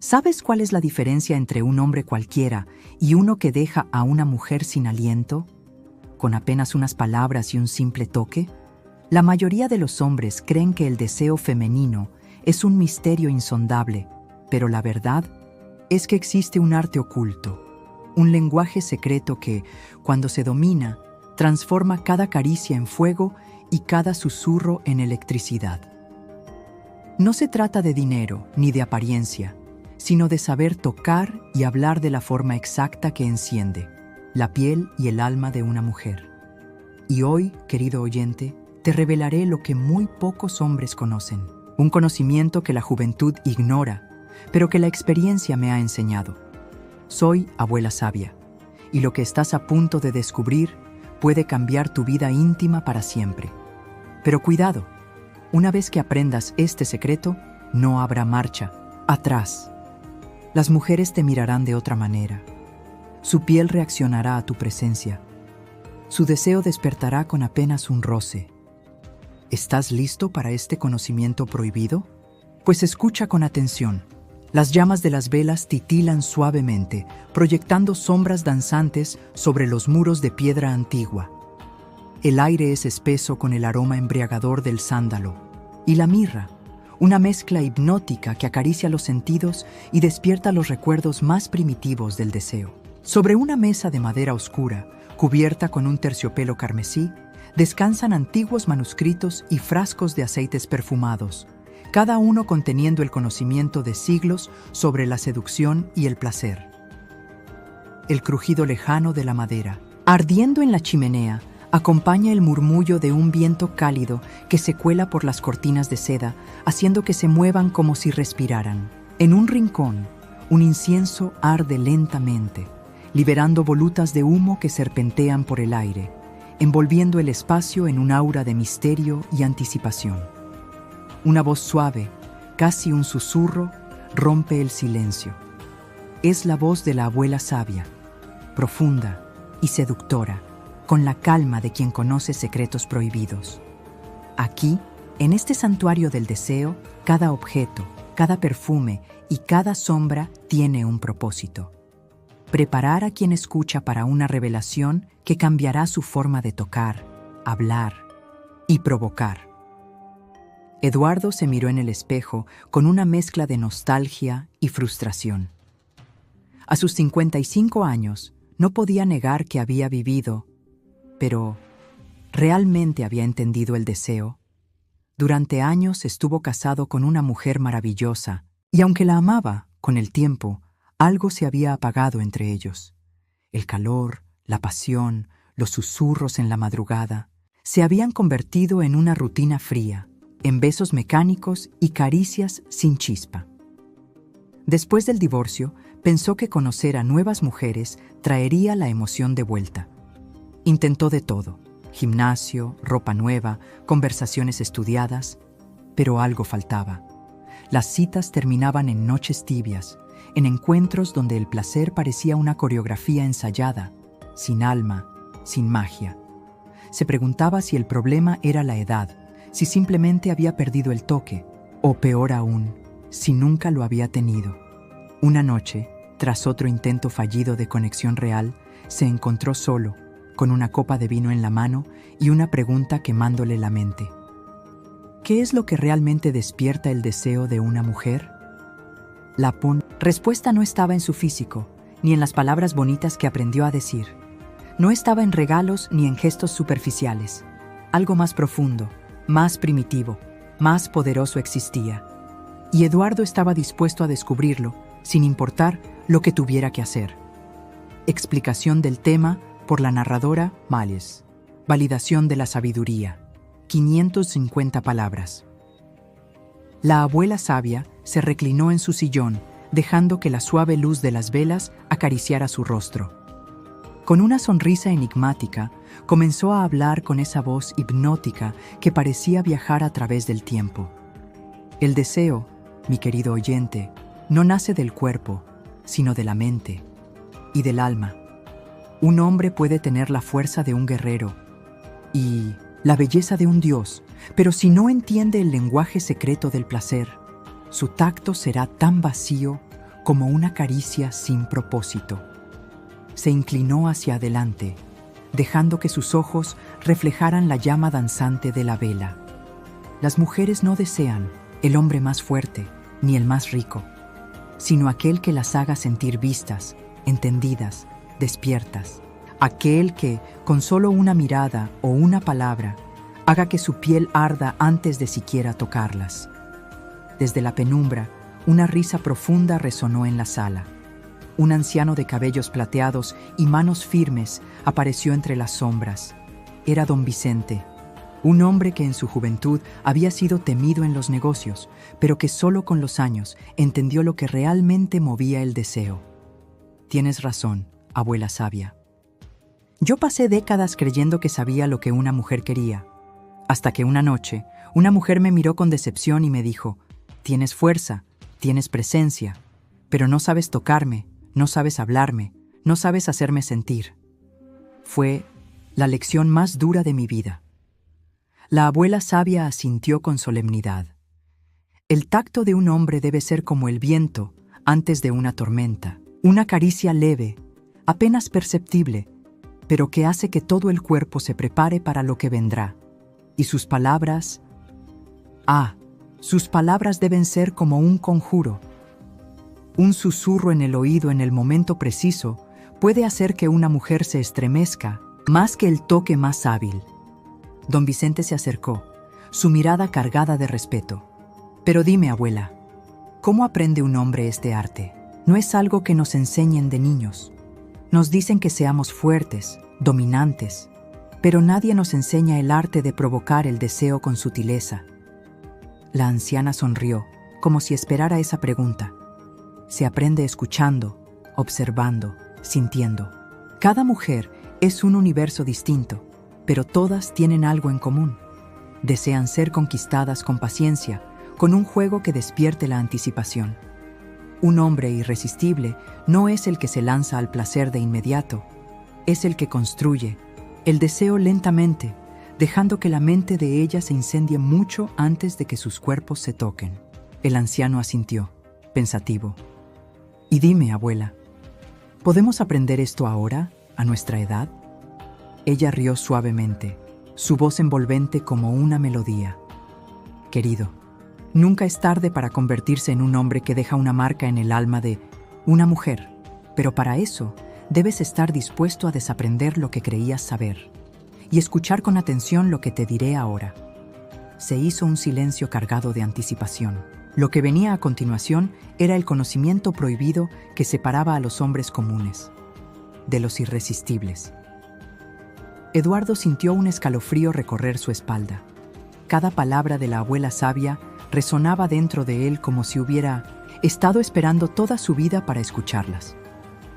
¿Sabes cuál es la diferencia entre un hombre cualquiera y uno que deja a una mujer sin aliento, con apenas unas palabras y un simple toque? La mayoría de los hombres creen que el deseo femenino es un misterio insondable, pero la verdad es que existe un arte oculto, un lenguaje secreto que, cuando se domina, transforma cada caricia en fuego y cada susurro en electricidad. No se trata de dinero ni de apariencia, sino de saber tocar y hablar de la forma exacta que enciende la piel y el alma de una mujer. Y hoy, querido oyente, te revelaré lo que muy pocos hombres conocen, un conocimiento que la juventud ignora, pero que la experiencia me ha enseñado. Soy Abuela Sabia, y lo que estás a punto de descubrir puede cambiar tu vida íntima para siempre. Pero cuidado, una vez que aprendas este secreto, no habrá marcha atrás. Las mujeres te mirarán de otra manera. Su piel reaccionará a tu presencia. Su deseo despertará con apenas un roce. ¿Estás listo para este conocimiento prohibido? Pues escucha con atención. Las llamas de las velas titilan suavemente, proyectando sombras danzantes sobre los muros de piedra antigua. El aire es espeso con el aroma embriagador del sándalo y la mirra, una mezcla hipnótica que acaricia los sentidos y despierta los recuerdos más primitivos del deseo. Sobre una mesa de madera oscura, cubierta con un terciopelo carmesí, descansan antiguos manuscritos y frascos de aceites perfumados, cada uno conteniendo el conocimiento de siglos sobre la seducción y el placer. El crujido lejano de la madera, ardiendo en la chimenea, acompaña el murmullo de un viento cálido que se cuela por las cortinas de seda, haciendo que se muevan como si respiraran. En un rincón, un incienso arde lentamente, liberando volutas de humo que serpentean por el aire, envolviendo el espacio en un aura de misterio y anticipación. Una voz suave, casi un susurro, rompe el silencio. Es la voz de la abuela sabia, profunda y seductora, con la calma de quien conoce secretos prohibidos. Aquí, en este santuario del deseo, cada objeto, cada perfume y cada sombra tiene un propósito: preparar a quien escucha para una revelación que cambiará su forma de tocar, hablar y provocar. Eduardo se miró en el espejo con una mezcla de nostalgia y frustración. A sus 55 años, no podía negar que había vivido, pero ¿realmente había entendido el deseo? Durante años estuvo casado con una mujer maravillosa, y aunque la amaba, con el tiempo, algo se había apagado entre ellos. El calor, la pasión, los susurros en la madrugada, se habían convertido en una rutina fría, en besos mecánicos y caricias sin chispa. Después del divorcio, pensó que conocer a nuevas mujeres traería la emoción de vuelta. Intentó de todo: gimnasio, ropa nueva, conversaciones estudiadas, pero algo faltaba. Las citas terminaban en noches tibias, en encuentros donde el placer parecía una coreografía ensayada, sin alma, sin magia. Se preguntaba si el problema era la edad, si simplemente había perdido el toque, o peor aún, si nunca lo había tenido. Una noche, tras otro intento fallido de conexión real, se encontró solo, con una copa de vino en la mano y una pregunta quemándole la mente. ¿Qué es lo que realmente despierta el deseo de una mujer? La respuesta no estaba en su físico, ni en las palabras bonitas que aprendió a decir. No estaba en regalos ni en gestos superficiales. Algo más profundo, más primitivo, más poderoso existía. Y Eduardo estaba dispuesto a descubrirlo, sin importar lo que tuviera que hacer. Explicación del tema por la narradora Males. Validación de la sabiduría. 550 palabras. La abuela sabia se reclinó en su sillón, dejando que la suave luz de las velas acariciara su rostro. Con una sonrisa enigmática, comenzó a hablar con esa voz hipnótica que parecía viajar a través del tiempo. El deseo, mi querido oyente, no nace del cuerpo, sino de la mente y del alma. Un hombre puede tener la fuerza de un guerrero y la belleza de un dios, pero si no entiende el lenguaje secreto del placer, su tacto será tan vacío como una caricia sin propósito. Se inclinó hacia adelante, dejando que sus ojos reflejaran la llama danzante de la vela. Las mujeres no desean el hombre más fuerte ni el más rico, sino aquel que las haga sentir vistas, entendidas, despiertas. Aquel que, con solo una mirada o una palabra, haga que su piel arda antes de siquiera tocarlas. Desde la penumbra, una risa profunda resonó en la sala. Un anciano de cabellos plateados y manos firmes apareció entre las sombras. Era don Vicente, un hombre que en su juventud había sido temido en los negocios, pero que solo con los años entendió lo que realmente movía el deseo. Tienes razón, abuela sabia. Yo pasé décadas creyendo que sabía lo que una mujer quería, hasta que una noche, una mujer me miró con decepción y me dijo: tienes fuerza, tienes presencia, pero no sabes tocarme, no sabes hablarme, no sabes hacerme sentir. Fue la lección más dura de mi vida. La abuela sabia asintió con solemnidad. El tacto de un hombre debe ser como el viento antes de una tormenta, una caricia leve, apenas perceptible, pero que hace que todo el cuerpo se prepare para lo que vendrá. Y sus palabras, sus palabras deben ser como un conjuro. Un susurro en el oído en el momento preciso puede hacer que una mujer se estremezca más que el toque más hábil. Don Vicente se acercó, su mirada cargada de respeto. Pero dime, abuela, ¿cómo aprende un hombre este arte? No es algo que nos enseñen de niños. Nos dicen que seamos fuertes, dominantes, pero nadie nos enseña el arte de provocar el deseo con sutileza. La anciana sonrió, como si esperara esa pregunta. Se aprende escuchando, observando, sintiendo. Cada mujer es un universo distinto, pero todas tienen algo en común. Desean ser conquistadas con paciencia, con un juego que despierte la anticipación. Un hombre irresistible no es el que se lanza al placer de inmediato, es el que construye el deseo lentamente, dejando que la mente de ella se incendie mucho antes de que sus cuerpos se toquen. El anciano asintió, pensativo. Y dime, abuela, ¿podemos aprender esto ahora, a nuestra edad? Ella rió suavemente, su voz envolvente como una melodía. Querido, nunca es tarde para convertirse en un hombre que deja una marca en el alma de una mujer, pero para eso debes estar dispuesto a desaprender lo que creías saber y escuchar con atención lo que te diré ahora. Se hizo un silencio cargado de anticipación. Lo que venía a continuación era el conocimiento prohibido que separaba a los hombres comunes de los irresistibles. Eduardo sintió un escalofrío recorrer su espalda. Cada palabra de la abuela sabia resonaba dentro de él como si hubiera estado esperando toda su vida para escucharlas.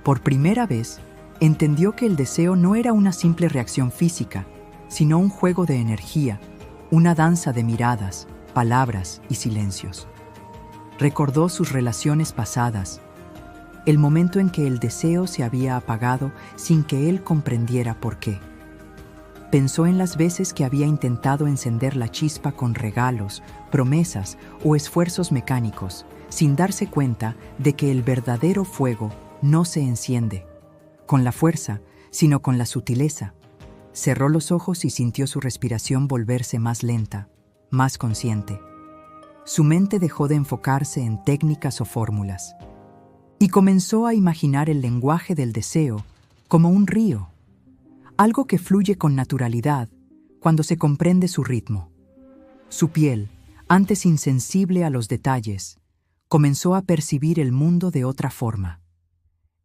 Por primera vez, entendió que el deseo no era una simple reacción física, sino un juego de energía, una danza de miradas, palabras y silencios. Recordó sus relaciones pasadas, el momento en que el deseo se había apagado sin que él comprendiera por qué. Pensó en las veces que había intentado encender la chispa con regalos, promesas o esfuerzos mecánicos, sin darse cuenta de que el verdadero fuego no se enciende con la fuerza, sino con la sutileza. Cerró los ojos y sintió su respiración volverse más lenta, más consciente. Su mente dejó de enfocarse en técnicas o fórmulas y comenzó a imaginar el lenguaje del deseo como un río, algo que fluye con naturalidad cuando se comprende su ritmo. Su piel, antes insensible a los detalles, comenzó a percibir el mundo de otra forma.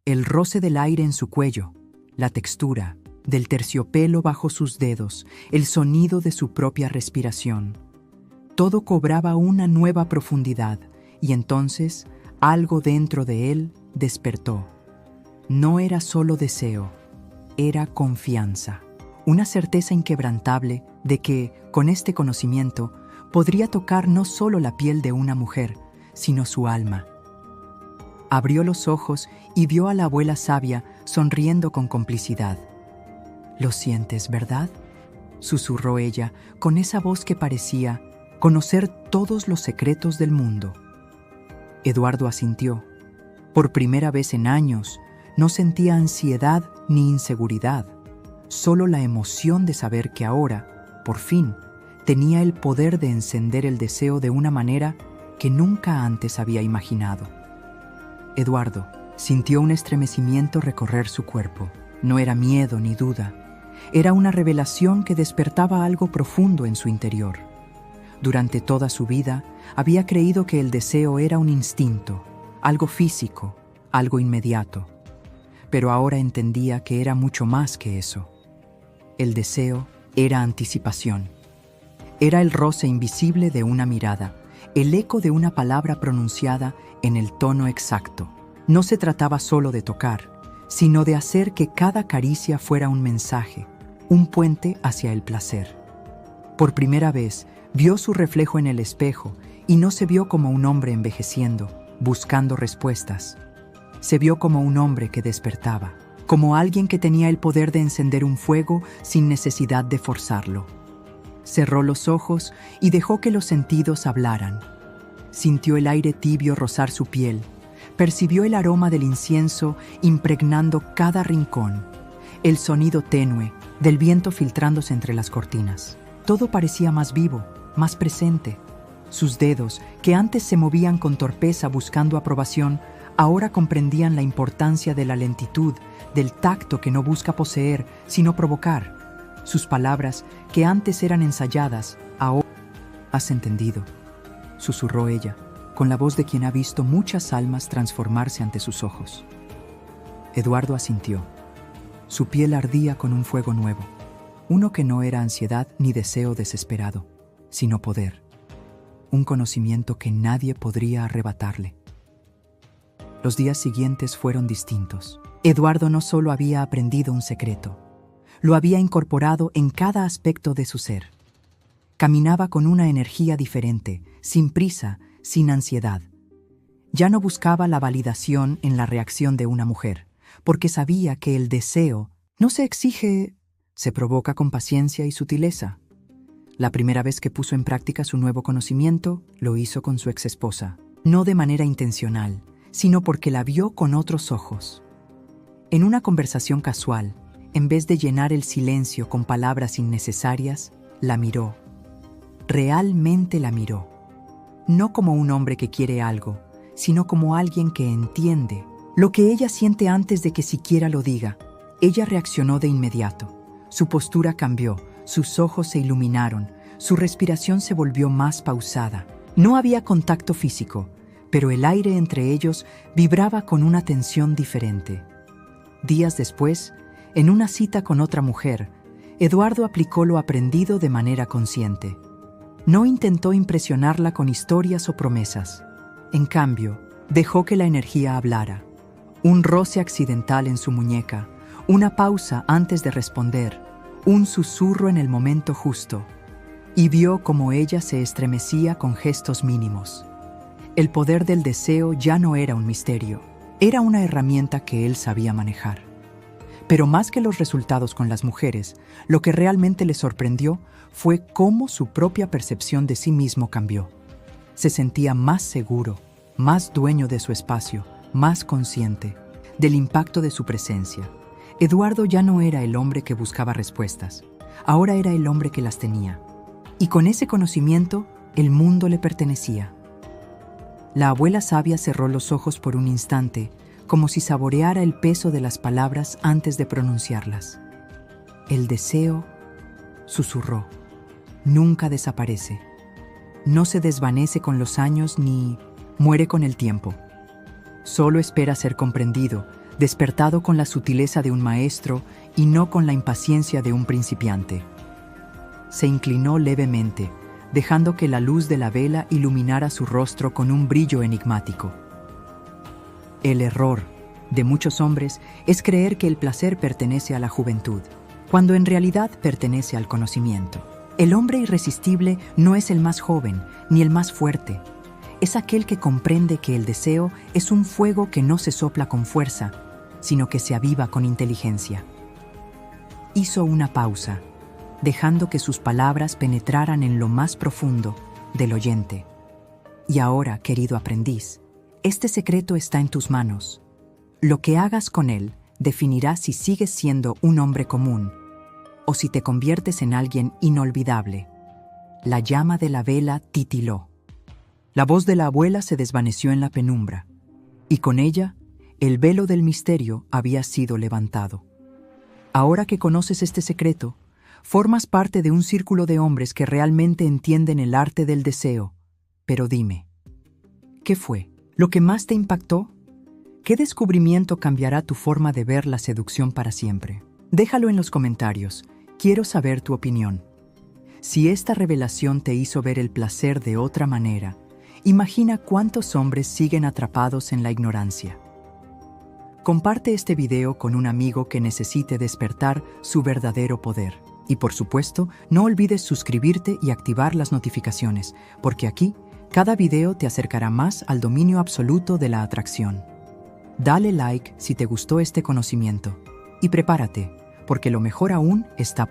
El roce del aire en su cuello, la textura del terciopelo bajo sus dedos, el sonido de su propia respiración. Todo cobraba una nueva profundidad y entonces algo dentro de él despertó. No era solo deseo, era confianza, una certeza inquebrantable de que, con este conocimiento, podría tocar no solo la piel de una mujer, sino su alma. Abrió los ojos y vio a la abuela sabia sonriendo con complicidad. «¿Lo sientes, verdad?», susurró ella con esa voz que parecía conocer todos los secretos del mundo. Eduardo asintió. Por primera vez en años, no sentía ansiedad ni inseguridad, solo la emoción de saber que ahora, por fin, tenía el poder de encender el deseo de una manera que nunca antes había imaginado. Eduardo sintió un estremecimiento recorrer su cuerpo. No era miedo ni duda, era una revelación que despertaba algo profundo en su interior. Durante toda su vida, había creído que el deseo era un instinto, algo físico, algo inmediato. Pero ahora entendía que era mucho más que eso. El deseo era anticipación. Era el roce invisible de una mirada, el eco de una palabra pronunciada en el tono exacto. No se trataba solo de tocar, sino de hacer que cada caricia fuera un mensaje, un puente hacia el placer. Por primera vez, vio su reflejo en el espejo y no se vio como un hombre envejeciendo, buscando respuestas. Se vio como un hombre que despertaba, como alguien que tenía el poder de encender un fuego sin necesidad de forzarlo. Cerró los ojos y dejó que los sentidos hablaran. Sintió el aire tibio rozar su piel, percibió el aroma del incienso impregnando cada rincón, el sonido tenue del viento filtrándose entre las cortinas. Todo parecía más vivo, más presente. Sus dedos, que antes se movían con torpeza buscando aprobación, ahora comprendían la importancia de la lentitud, del tacto que no busca poseer, sino provocar. Sus palabras, que antes eran ensayadas, ahora... «Has entendido», susurró ella, con la voz de quien ha visto muchas almas transformarse ante sus ojos. Eduardo asintió. Su piel ardía con un fuego nuevo, uno que no era ansiedad ni deseo desesperado, sino poder, un conocimiento que nadie podría arrebatarle. Los días siguientes fueron distintos. Eduardo no solo había aprendido un secreto, lo había incorporado en cada aspecto de su ser. Caminaba con una energía diferente, sin prisa, sin ansiedad. Ya no buscaba la validación en la reacción de una mujer, porque sabía que el deseo no se exige, se provoca con paciencia y sutileza. La primera vez que puso en práctica su nuevo conocimiento, lo hizo con su exesposa, no de manera intencional, sino porque la vio con otros ojos. En una conversación casual, en vez de llenar el silencio con palabras innecesarias, la miró. Realmente la miró. No como un hombre que quiere algo, sino como alguien que entiende lo que ella siente antes de que siquiera lo diga. Ella reaccionó de inmediato. Su postura cambió, sus ojos se iluminaron, su respiración se volvió más pausada. No había contacto físico, pero el aire entre ellos vibraba con una tensión diferente. Días después, en una cita con otra mujer, Eduardo aplicó lo aprendido de manera consciente. No intentó impresionarla con historias o promesas. En cambio, dejó que la energía hablara. Un roce accidental en su muñeca, una pausa antes de responder, un susurro en el momento justo, y vio cómo ella se estremecía con gestos mínimos. El poder del deseo ya no era un misterio, era una herramienta que él sabía manejar. Pero más que los resultados con las mujeres, lo que realmente le sorprendió fue cómo su propia percepción de sí mismo cambió. Se sentía más seguro, más dueño de su espacio, más consciente del impacto de su presencia. Eduardo ya no era el hombre que buscaba respuestas, ahora era el hombre que las tenía. Y con ese conocimiento, el mundo le pertenecía. La abuela sabia cerró los ojos por un instante, como si saboreara el peso de las palabras antes de pronunciarlas. El deseo, susurró, nunca desaparece. No se desvanece con los años ni muere con el tiempo. Solo espera ser comprendido, despertado con la sutileza de un maestro y no con la impaciencia de un principiante. Se inclinó levemente, dejando que la luz de la vela iluminara su rostro con un brillo enigmático. El error de muchos hombres es creer que el placer pertenece a la juventud, cuando en realidad pertenece al conocimiento. El hombre irresistible no es el más joven ni el más fuerte. Es aquel que comprende que el deseo es un fuego que no se sopla con fuerza, sino que se aviva con inteligencia. Hizo una pausa, dejando que sus palabras penetraran en lo más profundo del oyente. Y ahora, querido aprendiz, Este secreto está en tus manos. Lo que hagas con él definirá si sigues siendo un hombre común o si te conviertes en alguien inolvidable. La llama de la vela titiló. La voz de la abuela se desvaneció en la penumbra, y con ella, el velo del misterio había sido levantado. Ahora que conoces este secreto, formas parte de un círculo de hombres que realmente entienden el arte del deseo. Pero dime, ¿qué fue lo que más te impactó? ¿Qué descubrimiento cambiará tu forma de ver la seducción para siempre? Déjalo en los comentarios. Quiero saber tu opinión. Si esta revelación te hizo ver el placer de otra manera, imagina cuántos hombres siguen atrapados en la ignorancia. Comparte este video con un amigo que necesite despertar su verdadero poder. Y por supuesto, no olvides suscribirte y activar las notificaciones, porque aquí, cada video te acercará más al dominio absoluto de la atracción. Dale like si te gustó este conocimiento. Y prepárate, porque lo mejor aún está